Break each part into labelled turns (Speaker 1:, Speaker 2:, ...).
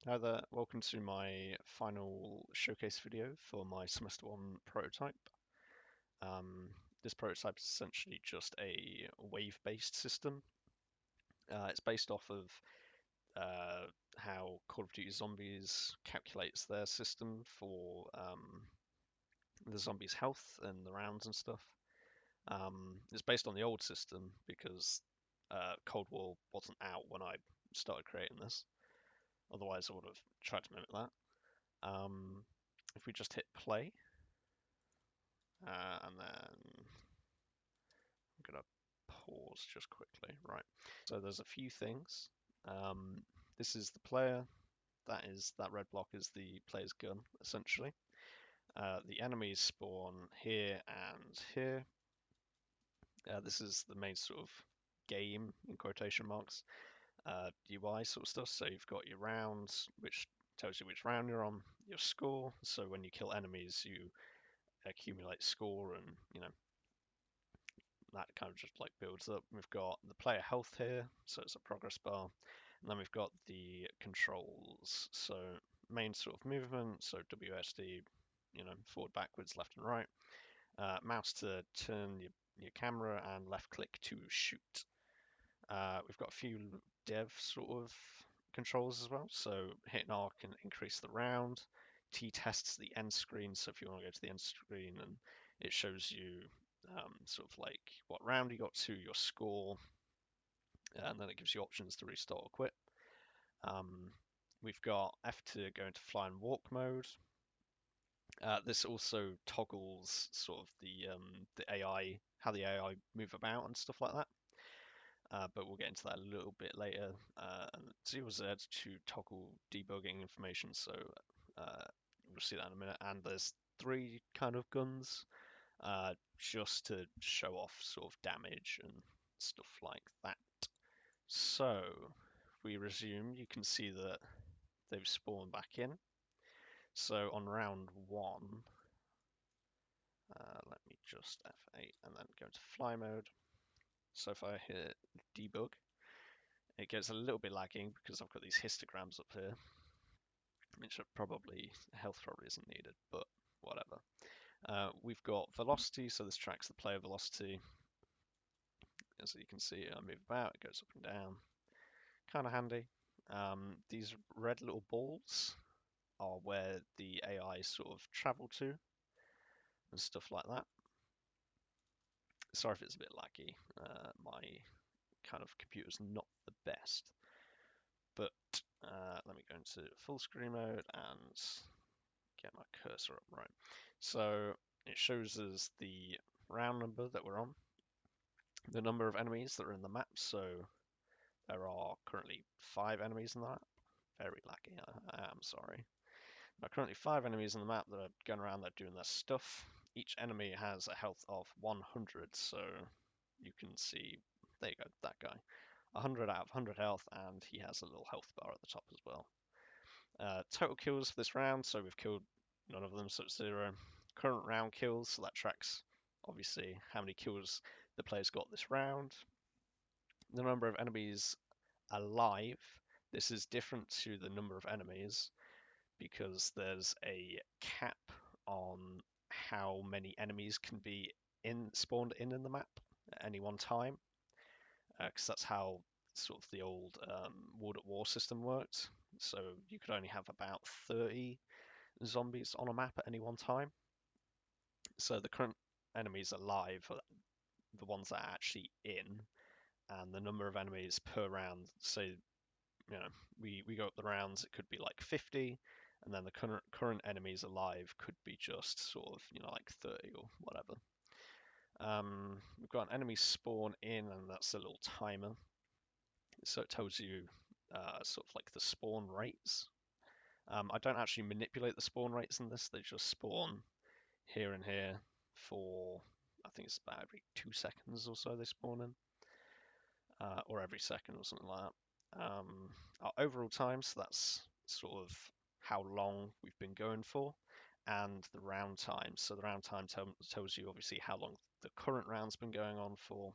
Speaker 1: Hi there, welcome to my final showcase video for my Semester 1 prototype. This prototype is essentially just a wave-based system. It's based off of how Call of Duty Zombies calculates their system for the zombies' health and the rounds and stuff. It's based on the old system because Cold War wasn't out when I started creating this. Otherwise, I would have tried to mimic that. If we just hit play, and then I'm gonna pause just quickly. Right. So there's a few things. This is the player. That red block is the player's gun, essentially. The enemies spawn here and here. This is the main sort of game in quotation marks UI sort of stuff. So you've got your rounds, which tells you which round you're on, your score. So when you kill enemies, you accumulate score, and that kind of just like builds up. We've got the player health here, so it's a progress bar, and then we've got the controls. So main sort of movement, so WSD, forward, backwards, left and right. Mouse to turn your camera, and left click to shoot. We've got a few dev sort of controls as well. So hit R can increase the round. T tests the end screen. So if you want to go to the end screen, and it shows you sort of like what round you got to, your score, and then it gives you options to restart or quit. We've got F to go into fly and walk mode. This also toggles sort of the AI, how the AI move about and stuff like that. But we'll get into that a little bit later. And 0Z to toggle debugging information, so we'll see that in a minute. And there's three kind of guns, just to show off sort of damage and stuff like that. So if we resume, you can see that they've spawned back in. So on round one, let me just F8 and then go into fly mode. So if I hit debug, it gets a little bit lagging because I've got these histograms up here, which are probably, health probably isn't needed, but whatever. We've got velocity, so this tracks the player velocity. As you can see, I move about, it goes up and down. Kind of handy. These red little balls are where the AI sort of travel to and stuff like that. Sorry if it's a bit laggy. My kind of computer's not the best. But let me go into full screen mode and get my cursor up right. So it shows us the round number that we're on, the number of enemies that are in the map. So there are currently 5 enemies in the map. Very laggy, I am sorry. There are currently 5 enemies in the map that are going around, they're doing their stuff. Each enemy has a health of 100, so you can see, there you go, that guy. 100 out of 100 health, and he has a little health bar at the top as well. Total kills for this round, so we've killed none of them, so it's 0. Current round kills, so that tracks obviously how many kills the player's got this round. The number of enemies alive, this is different to the number of enemies because there's a cap on how many enemies can be spawned in the map at any one time, because that's how sort of the old World at War system worked. So you could only have about 30 zombies on a map at any one time. So the current enemies alive are the ones that are actually in, and the number of enemies per round. So we go up the rounds, it could be like 50, and then the current enemies alive could be just sort of like 30 or whatever. We've got an enemy spawn in, and that's a little timer. So it tells you sort of like the spawn rates. I don't actually manipulate the spawn rates in this, they just spawn here and here for, I think it's about every 2 seconds or so they spawn in, or every second or something like that. Our overall time, so that's sort of how long we've been going for, and the round time. So the round time tells you obviously how long the current round's been going on for,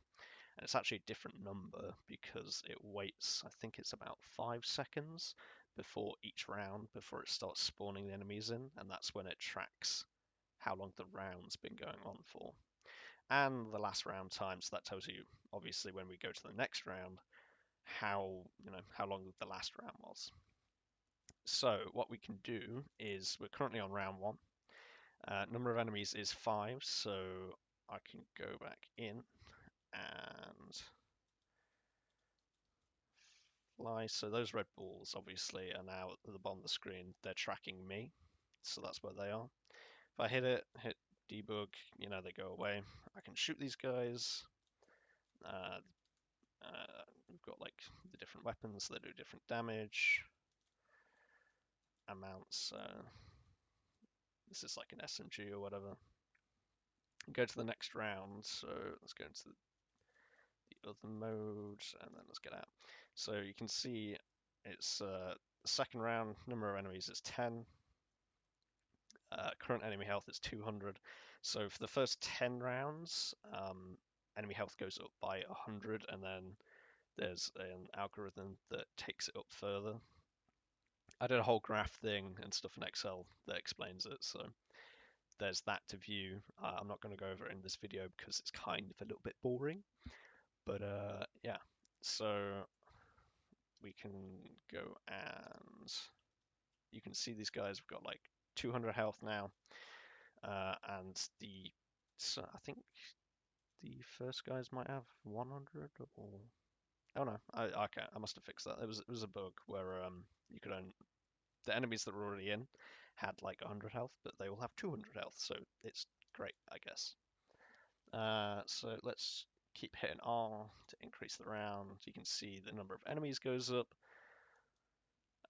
Speaker 1: and it's actually a different number because it waits, I think it's about 5 seconds before each round, before it starts spawning the enemies in, and that's when it tracks how long the round's been going on for. And the last round time, so that tells you, obviously, when we go to the next round, how long the last round was. So what we can do is, we're currently on round 1. Number of enemies is 5, so I can go back in and fly. So those red balls obviously are now at the bottom of the screen. They're tracking me, so that's where they are. If I hit debug, they go away. I can shoot these guys. We've got like the different weapons that do different damage amounts. This is like an SMG or whatever. Go to the next round. So let's go into the other mode, and then let's get out. So you can see it's the second round. Number of enemies is 10. Current enemy health is 200. So for the first 10 rounds, enemy health goes up by 100, and then there's an algorithm that takes it up further. I did a whole graph thing and stuff in Excel that explains it, so there's that to view. I'm not going to go over it in this video because it's kind of a little bit boring, but yeah, so we can go and you can see these guys have got like 200 health now, and so I think the first guys might have 100 or oh no, okay, I must have fixed that. It was a bug where you could only the enemies that were already in had like 100 health, but they all have 200 health, so it's great, I guess. So let's keep hitting R to increase the round. You can see the number of enemies goes up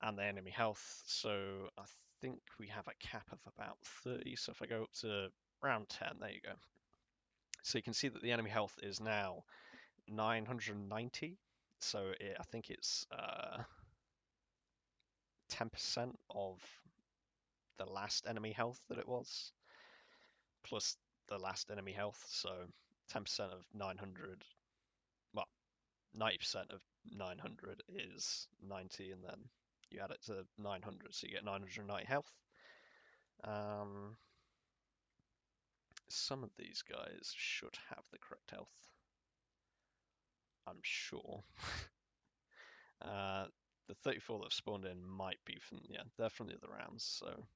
Speaker 1: and the enemy health. So I think we have a cap of about 30. So if I go up to round 10, there you go. So you can see that the enemy health is now 990. So I think it's 10% of the last enemy health that it was, plus the last enemy health. So 10% of 900, well, 90% of 900 is 90, and then you add it to 900, so you get 990 health. Some of these guys should have the correct health, I'm sure. The 34 that have spawned in might be from, yeah, they're from the other rounds, so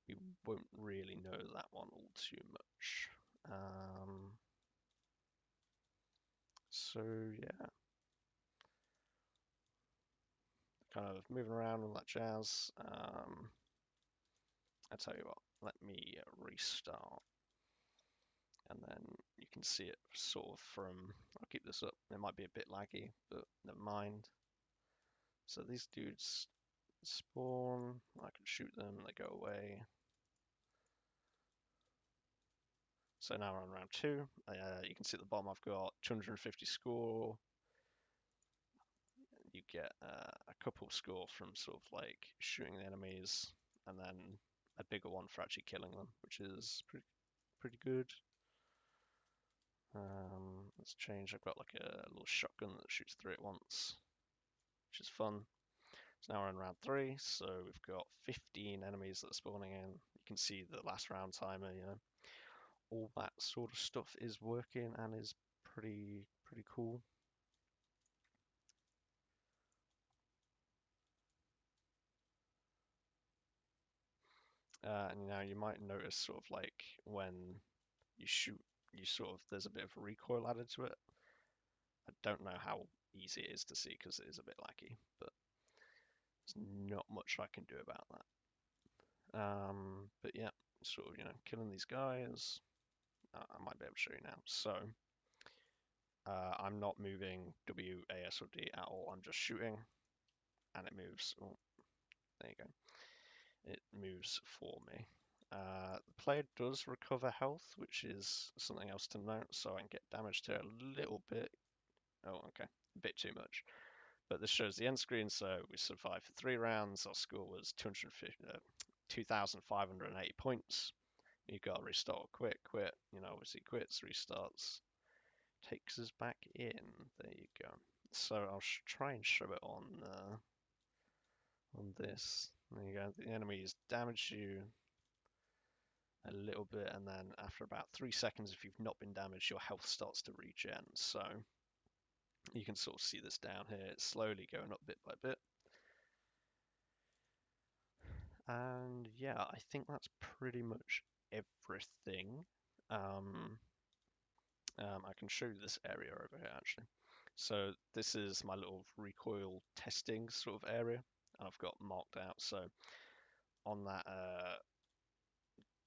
Speaker 1: we won't really know that one all too much. So yeah, kind of moving around and that jazz. I tell you what, let me restart, and then you can see it sort of from. I'll keep this up. It might be a bit laggy, but never mind. So these dudes spawn. I can shoot them. They go away. So now we're on round 2. You can see at the bottom I've got 250 score. You get a couple score from sort of like shooting the enemies, and then a bigger one for actually killing them, which is pretty good. Let's change. I've got like a little shotgun that shoots 3 at once, which is fun. So now we're in round 3, so we've got 15 enemies that are spawning in. You can see the last round timer, all that sort of stuff is working and is pretty cool. And now you might notice sort of like when you shoot, there's a bit of recoil added to it. I don't know how easy it is to see because it is a bit laggy, but there's not much I can do about that. But yeah, sort of, killing these guys. I might be able to show you now. So I'm not moving W, A, S, or D at all. I'm just shooting, and it moves. Oh, there you go. It moves for me. The player does recover health, which is something else to note. So I can get damage to it a little bit. Oh, okay, a bit too much. But this shows the end screen. So we survived for 3 rounds. Our score was 2,580 points. You got to restart, quit. Obviously quits, restarts, takes us back in. There you go. So I'll try and show it on on this. There you go. The enemies damage you a little bit, and then after about 3 seconds, if you've not been damaged, your health starts to regen. So you can sort of see this down here. It's slowly going up bit by bit. And yeah, I think that's pretty much everything. I can show you this area over here actually. So this is my little recoil testing sort of area, and I've got marked out. So on that,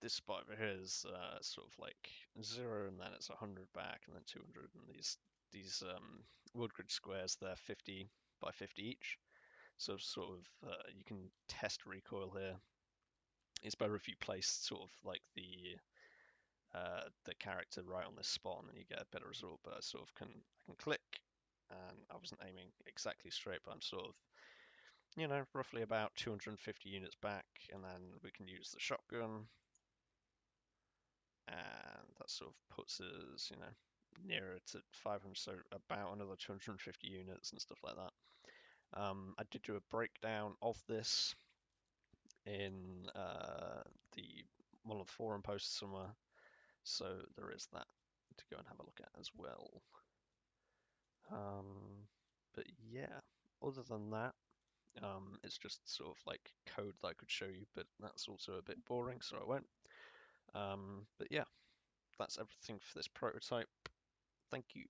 Speaker 1: this spot over here is sort of like 0, and then it's 100 back, and then 200, and these wood grid squares, they're 50 by 50 each. So sort of you can test recoil here. It's better if you place sort of like the character right on this spot, and then you get a better result. But I can click, and I wasn't aiming exactly straight, but I'm sort of, roughly about 250 units back, and then we can use the shotgun, and that sort of puts us, nearer to 500, so about another 250 units and stuff like that. I did do a breakdown of this in the one of the forum posts somewhere, so there is that to go and have a look at as well. But yeah, other than that, it's just sort of like code that I could show you, but that's also a bit boring, so I won't. But yeah, that's everything for this prototype. Thank you.